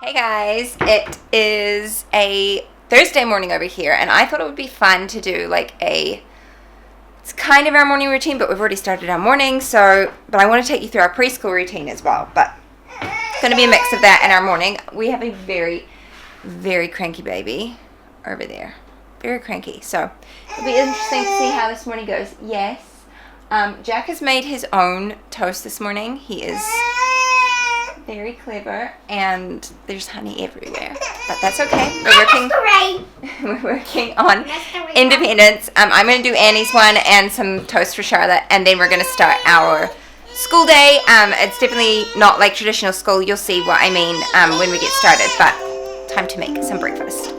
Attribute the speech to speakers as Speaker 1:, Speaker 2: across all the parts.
Speaker 1: Hey guys, it is a Thursday morning over here, and I thought it would be fun to do it's kind of our morning routine, but we've already started our morning, but I want to take you through our preschool routine as well, but it's going to be a mix of that and our morning. We have a very, very cranky baby over there, very cranky, so it'll be interesting to see how this morning goes. Yes, Jack has made his own toast this morning. He is very clever, and there's honey everywhere, but that's okay. We're working on independence. I'm going to do Annie's one and some toast for Charlotte, and then we're going to start our school day. It's definitely not like traditional school. You'll see what I mean when we get started, but time to make some breakfast.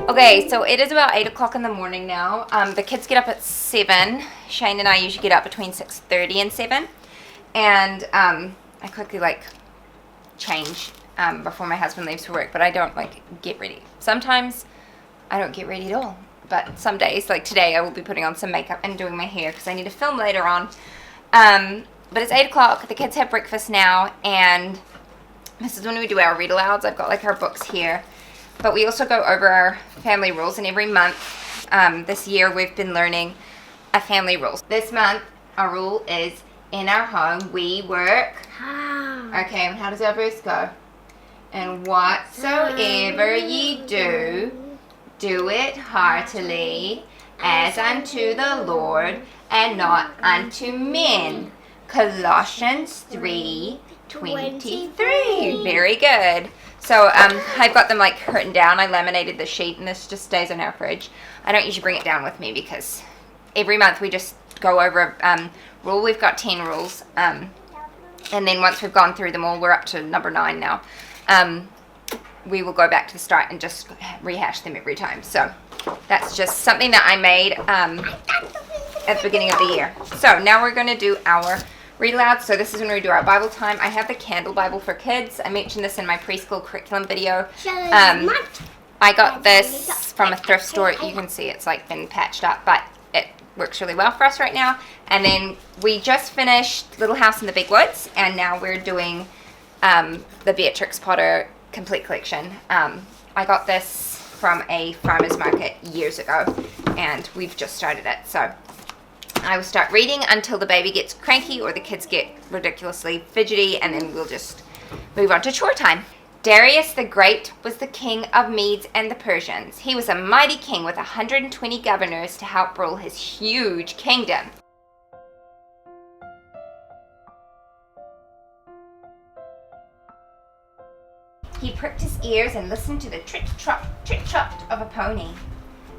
Speaker 1: Okay, so it is about 8 o'clock in the morning now. The kids get up at 7. Shane and I usually get up between 6:30 and 7. And I quickly change before my husband leaves for work, but I don't get ready. Sometimes I don't get ready at all, but some days, like today, I will be putting on some makeup and doing my hair because I need to film later on. But it's 8 o'clock. The kids have breakfast now, and this is when we do our read-alouds. I've got our books here. But we also go over our family rules, and every month this year we've been learning a family rule. This month our rule is, in our home we work. Okay, and how does our verse go? And whatsoever ye do, do it heartily, as unto the Lord, and not unto men. Colossians 3:23. Very good. So I've got them written down. I laminated the sheet, and this just stays in our fridge. I don't usually bring it down with me because every month we just go over a rule. We've got 10 rules, and then once we've gone through them all, we're up to number 9 now. We will go back to the start and just rehash them every time. So that's just something that I made at the beginning of the year. So now we're going to do our read aloud. So this is when we do our Bible time. I have the Candle Bible for kids. I mentioned this in my preschool curriculum video. I got this from a thrift store. You can see it's been patched up, but it works really well for us right now. And then we just finished Little House in the Big Woods, and now we're doing the Beatrix Potter Complete Collection. I got this from a farmer's market years ago, and we've just started it. So I will start reading until the baby gets cranky or the kids get ridiculously fidgety, and then we'll just move on to chore time. Darius the Great was the king of Medes and the Persians. He was a mighty king with 120 governors to help rule his huge kingdom. He pricked his ears and listened to the trip-trot of a pony.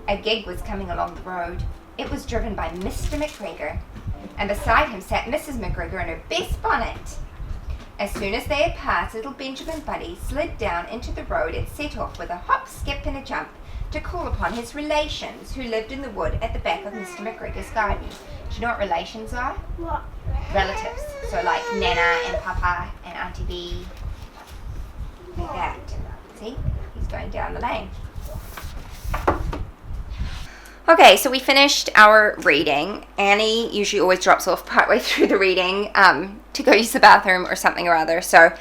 Speaker 1: A gig was coming along the road. It was driven by Mr. McGregor, and beside him sat Mrs. McGregor in her best bonnet. As soon as they had passed, little Benjamin Buddy slid down into the road and set off with a hop, skip, and a jump to call upon his relations who lived in the wood at the back of Mr. McGregor's garden. Do you know what relations are? What? Relatives. So like Nana and Papa and Auntie B. Like that. See? He's going down the lane. Okay, so we finished our reading. Annie usually always drops off partway through the reading to go use the bathroom or something or other. So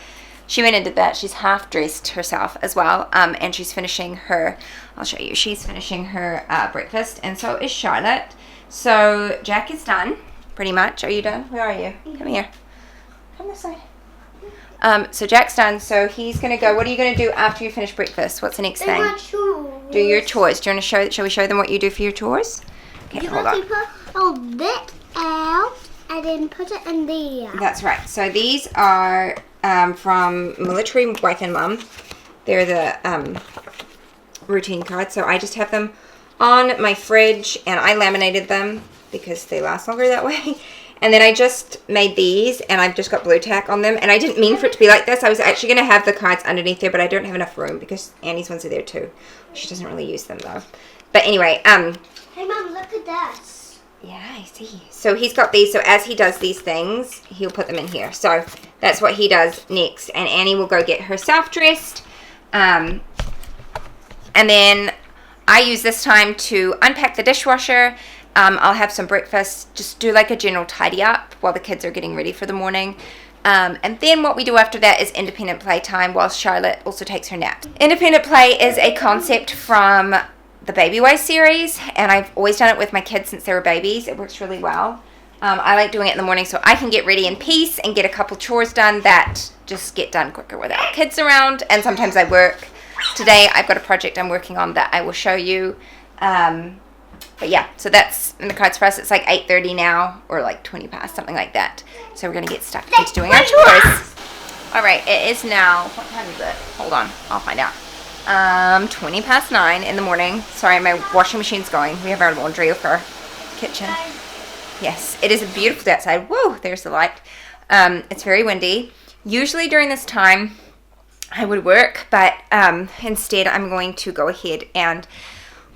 Speaker 1: she went and did that. She's half dressed herself as well, and she's finishing her, I'll show you, she's finishing her breakfast, and so is Charlotte. So Jack is done, pretty much. Are you done? Where are you? Come here. Come this side. So Jack's done, so he's going to go. What are you going to do after you finish breakfast? What's the next thing? Do your chores. Do you want to shall we show them what you do for your chores? Okay, hold on.
Speaker 2: Hold it out and then put it in there.
Speaker 1: That's right. So these are from Military Wife and Mum. They're the routine cards. So I just have them on my fridge, and I laminated them because they last longer that way. And then I just made these, and I've just got blue tack on them. And I didn't mean for it to be like this. I was actually going to have the cards underneath there, but I don't have enough room because Annie's ones are there too. She doesn't really use them though. But anyway,
Speaker 2: hey Mom, look at this.
Speaker 1: Yeah, I see. So he's got these. So as he does these things, he'll put them in here. So that's what he does next. And Annie will go get herself dressed. And then I use this time to unpack the dishwasher I'll have some breakfast, just do like a general tidy up while the kids are getting ready for the morning. And then what we do after that is independent playtime while Charlotte also takes her nap. Independent play is a concept from the Baby Way series, and I've always done it with my kids since they were babies. It works really well. I like doing it in the morning so I can get ready in peace and get a couple chores done that just get done quicker without kids around, and sometimes I work. Today I've got a project I'm working on that I will show you. But yeah, so that's in the cards for us. It's like 8:30 now, or like 20 past, something like that. So we're going to get stuck into doing our chores. All right, it is now, what time is it? Hold on, I'll find out. 20 past 9 in the morning. Sorry, my washing machine's going. We have our laundry over our kitchen. Yes, it is a beautiful day outside. Whoa, there's the light. It's very windy. Usually during this time, I would work, but instead I'm going to go ahead and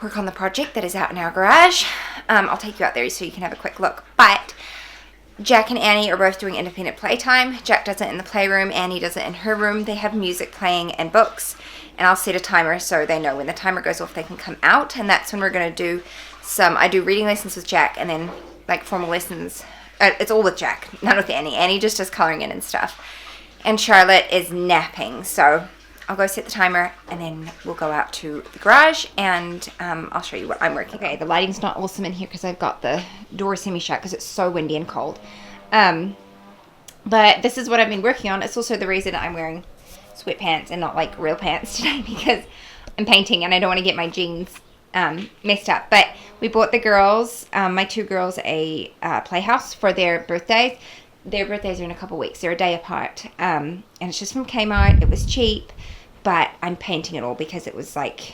Speaker 1: work on the project that is out in our garage. I'll take you out there so you can have a quick look. But Jack and Annie are both doing independent playtime. Jack does it in the playroom. Annie does it in her room. They have music playing and books. And I'll set a timer so they know when the timer goes off they can come out. And that's when we're going to do I do reading lessons with Jack, and then like formal lessons. It's all with Jack, none with Annie. Annie just does coloring in and stuff. And Charlotte is napping. So I'll go set the timer, and then we'll go out to the garage, and I'll show you what I'm working. Okay, the lighting's not awesome in here because I've got the door semi-shut because it's so windy and cold. But this is what I've been working on. It's also the reason I'm wearing sweatpants and not like real pants today, because I'm painting and I don't want to get my jeans messed up. But we bought the girls, my two girls, a playhouse for their birthdays. Their birthdays are in a couple weeks. They're a day apart. And it's just from Kmart. It was cheap. But I'm painting it all because it was like,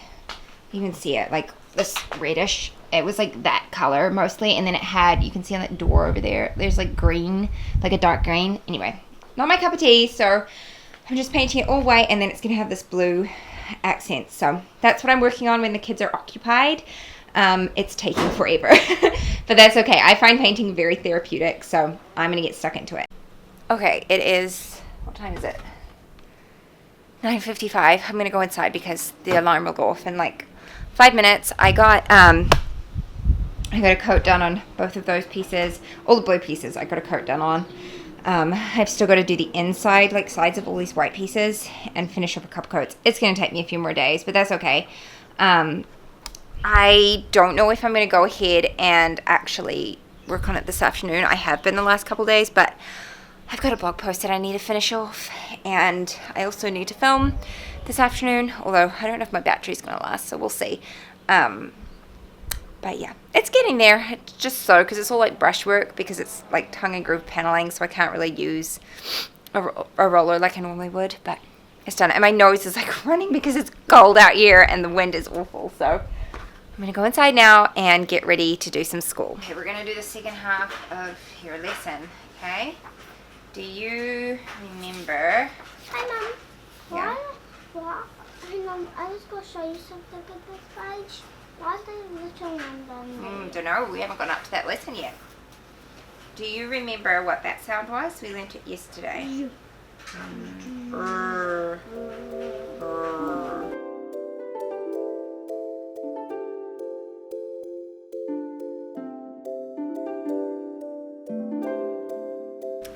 Speaker 1: you can see it, like this reddish. It was like that color mostly. And then it had, you can see on that door over there, there's like green, like a dark green. Anyway, not my cup of tea. So I'm just painting it all white, and then it's going to have this blue accent. So that's what I'm working on when the kids are occupied. It's taking forever. But that's okay. I find painting very therapeutic. So I'm going to get stuck into it. Okay, it is, what time is it? 9:55. I'm going to go inside because the alarm will go off in like 5 minutes. I got a coat done on both of those pieces. All the blue pieces I got a coat done on. I've still got to do the inside, like sides of all these white pieces and finish up a couple coats. It's going to take me a few more days, but that's okay. I don't know if I'm going to go ahead and actually work on it this afternoon. I have been the last couple days, but I've got a blog post that I need to finish off, and I also need to film this afternoon, although I don't know if my battery's going to last, so we'll see. But yeah, it's getting there. It's just so, because it's all like brushwork, because it's like tongue and groove paneling, so I can't really use a roller like I normally would, but it's done. And my nose is like running because it's cold out here and the wind is awful, so I'm going to go inside now and get ready to do some school. Okay, we're going to do the second half of your lesson, okay? Do you remember?
Speaker 2: Hi, Mum.
Speaker 1: Yeah.
Speaker 2: Why? Hang on, I was going to show you something at this page. Why is there a little number on there?
Speaker 1: Don't know. We haven't gone up to that lesson yet. Do you remember what that sound was? We learned it yesterday.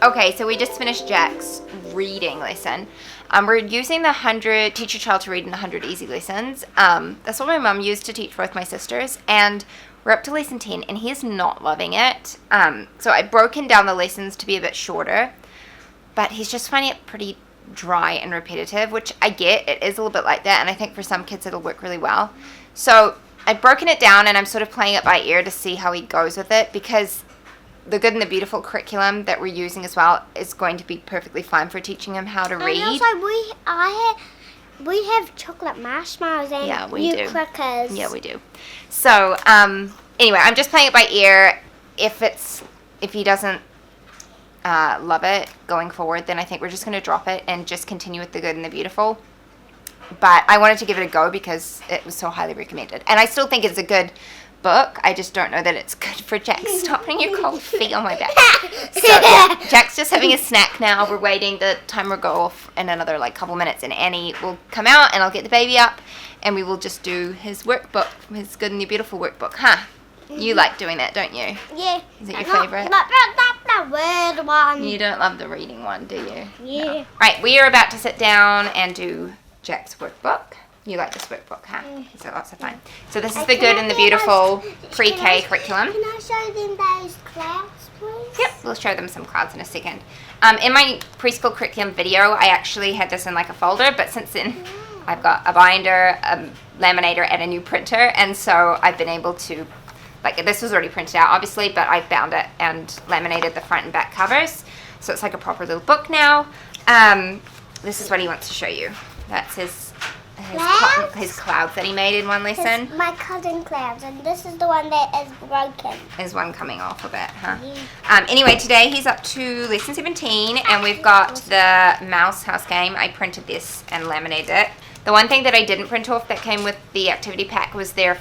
Speaker 1: Okay, so we just finished Jack's reading lesson. We're using the 100 Teach Your Child to Read in the 100 Easy Lessons. That's what my mum used to teach both my sisters, and we're up to lesson 10, and he is not loving it. So I've broken down the lessons to be a bit shorter, but he's just finding it pretty dry and repetitive, which I get. It is a little bit like that, and I think for some kids it'll work really well. So I've broken it down, and I'm sort of playing it by ear to see how he goes with it, because the Good and the Beautiful curriculum that we're using as well is going to be perfectly fine for teaching him how to read.
Speaker 2: And also we have chocolate marshmallows and new crackers.
Speaker 1: Yeah, we do. So anyway, I'm just playing it by ear. If he doesn't love it going forward, then I think we're just going to drop it and just continue with the Good and the Beautiful. But I wanted to give it a go because it was so highly recommended, and I still think it's a good book. I just don't know that it's good for Jack. Stop putting your cold feet on my back. So yeah, Jack's just having a snack now. We're waiting. The timer will go off in another like couple minutes, and Annie will come out, and I'll get the baby up, and we will just do his workbook, his Good and the Beautiful workbook, huh? You like doing that, don't you?
Speaker 2: Yeah.
Speaker 1: Is it your favourite?
Speaker 2: Not the weird one.
Speaker 1: You don't love the reading one, do you?
Speaker 2: Yeah.
Speaker 1: No. Right, we are about to sit down and do Jack's workbook. You like this workbook, huh? It's lots of fun. So this is the good and the beautiful pre-K curriculum.
Speaker 2: Can I show them those clouds, please?
Speaker 1: Yep, we'll show them some clouds in a second. In my preschool curriculum video, I actually had this in like a folder, but since then I've got a binder, a laminator, and a new printer, and so I've been able to, like, this was already printed out obviously, but I bound it and laminated the front and back covers, so it's like a proper little book now. This is what he wants to show you. That's his clouds that he made in one lesson.
Speaker 2: My cousin clouds, and this is the one that is broken.
Speaker 1: There's one coming off of it, huh?
Speaker 2: Yeah.
Speaker 1: Anyway, today he's up to lesson 17, and we've got the mouse house game. I printed this and laminated it. The one thing that I didn't print off that came with the activity pack was their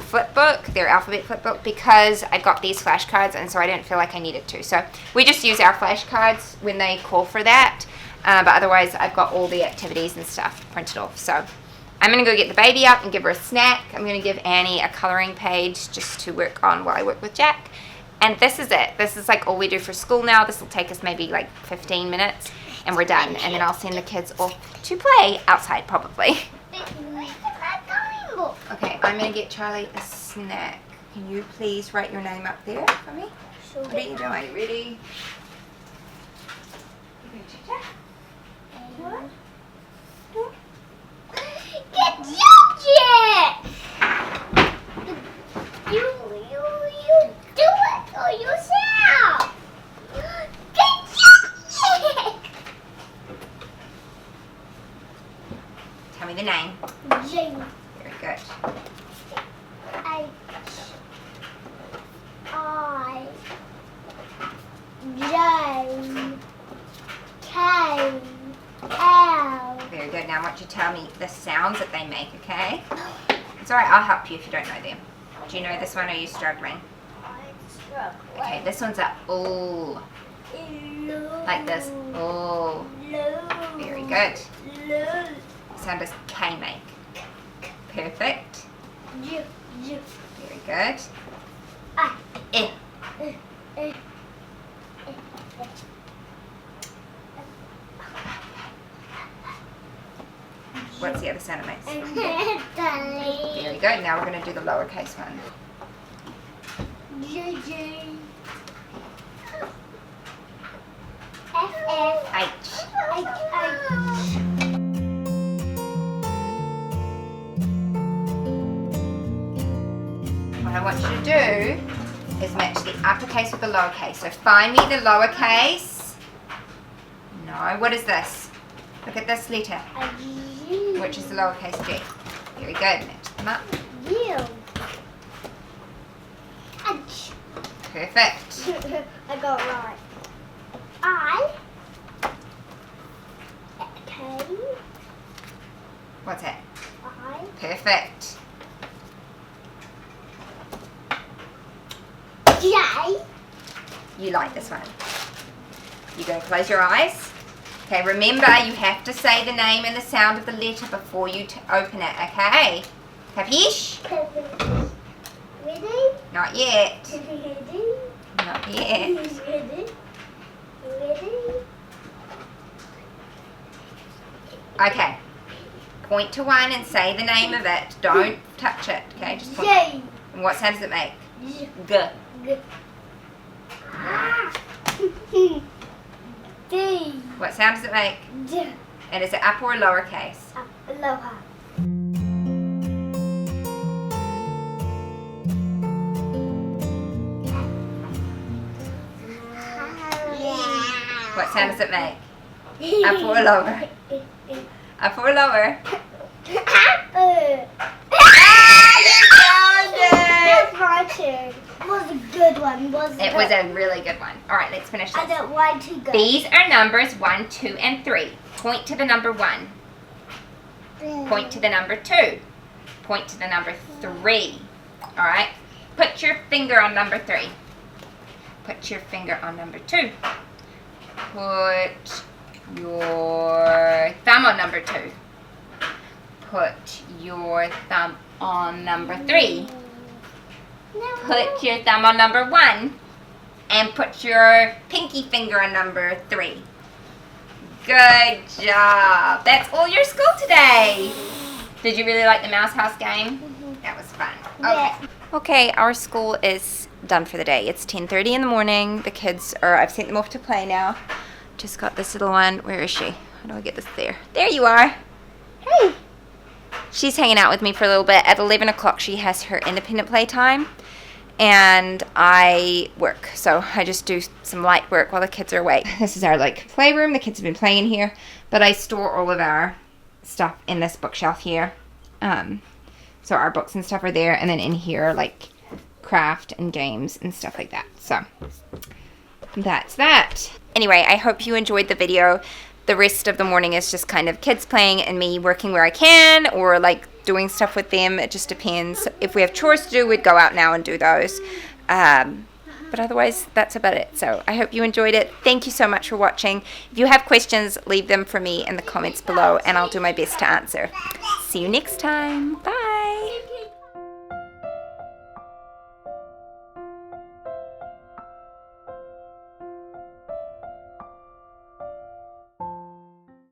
Speaker 1: flip book, their alphabet flip book, because I got these flashcards, and so I didn't feel like I needed to. So we just use our flashcards when they call for that, but otherwise I've got all the activities and stuff printed off. So I'm going to go get the baby up and give her a snack. I'm going to give Annie a colouring page just to work on while I work with Jack. And this is it. This is like all we do for school now. This will take us maybe like 15 minutes and we're done. And then I'll send the kids off to play outside probably. Okay, I'm going to get Charlie a snack. Can you please write your name up there for me?
Speaker 2: Sure.
Speaker 1: What are you doing? Ready? What?
Speaker 2: Get Jack! You do it for yourself! Get Jack!
Speaker 1: Tell me the name.
Speaker 2: J.
Speaker 1: Very good.
Speaker 2: H. I. J. K. L.
Speaker 1: Very good. Now I want you to tell me the sounds that they make, okay? It's alright, I'll help you if you don't know them. Do you know this one or are you struggling? Okay, this one's a ooh. Like this. Ooh. Very good. What sound does K make? Perfect. Very good. Eh. What's the other sound it makes? Very good. Now we're going to do the lowercase one. H. What I want you to do is match the uppercase with the lowercase. So find me the lowercase. No, what is this? Look at this letter. Which is the lowercase G. Very good. Match them up.
Speaker 2: H.
Speaker 1: Perfect.
Speaker 2: I got it right. I. K.
Speaker 1: What's it?
Speaker 2: I.
Speaker 1: Perfect.
Speaker 2: J.
Speaker 1: You like this one. You're going to close your eyes. Okay, remember you have to say the name and the sound of the letter before you open it, okay? Capiche?
Speaker 2: Ready?
Speaker 1: Not yet.
Speaker 2: Ready?
Speaker 1: Not yet.
Speaker 2: Ready? Ready?
Speaker 1: Okay. Point to one and say the name of it. Don't touch it, okay? Just point.
Speaker 2: J.
Speaker 1: And what sound does it make?
Speaker 2: G.
Speaker 1: G.
Speaker 2: G. D.
Speaker 1: What sound does it make?
Speaker 2: D.
Speaker 1: And is it upper or lowercase?
Speaker 2: Lower.
Speaker 1: What sound does it make? Upper or lower? Upper or lower?
Speaker 2: That's my turn. It was a good one, wasn't it?
Speaker 1: It was a really good one. All right, let's finish
Speaker 2: I
Speaker 1: this.
Speaker 2: don't want to go.
Speaker 1: These are numbers 1, 2, and 3. Point to the number 1. Point to the number 2. Point to the number 3. All right? Put your finger on number 3. Put your finger on number 2. Put your thumb on number 2. Put your thumb on number 3.
Speaker 2: No.
Speaker 1: Put your thumb on number 1 and put your pinky finger on number 3. Good job. That's all your school today. Did you really like the Mouse House game? That was fun. Okay.
Speaker 2: Yeah.
Speaker 1: Okay, our school is done for the day. It's 10:30 in the morning. The kids I've sent them off to play now. Just got this little one. Where is she? How do I get this there? There you are. Hey. She's hanging out with me for a little bit. At 11 o'clock, she has her independent playtime. And I work. So I just do some light work while the kids are awake. This is our playroom. The kids have been playing in here. But I store all of our stuff in this bookshelf here. So our books and stuff are there. And then in here, craft and games and stuff like that. So that's that. Anyway, I hope you enjoyed the video. The rest of the morning is just kind of kids playing and me working where I can, or doing stuff with them. It just depends. If we have chores to do, we'd go out now and do those. But otherwise, that's about it. So I hope you enjoyed it. Thank you so much for watching. If you have questions, leave them for me in the comments below, and I'll do my best to answer. See you next time. Bye.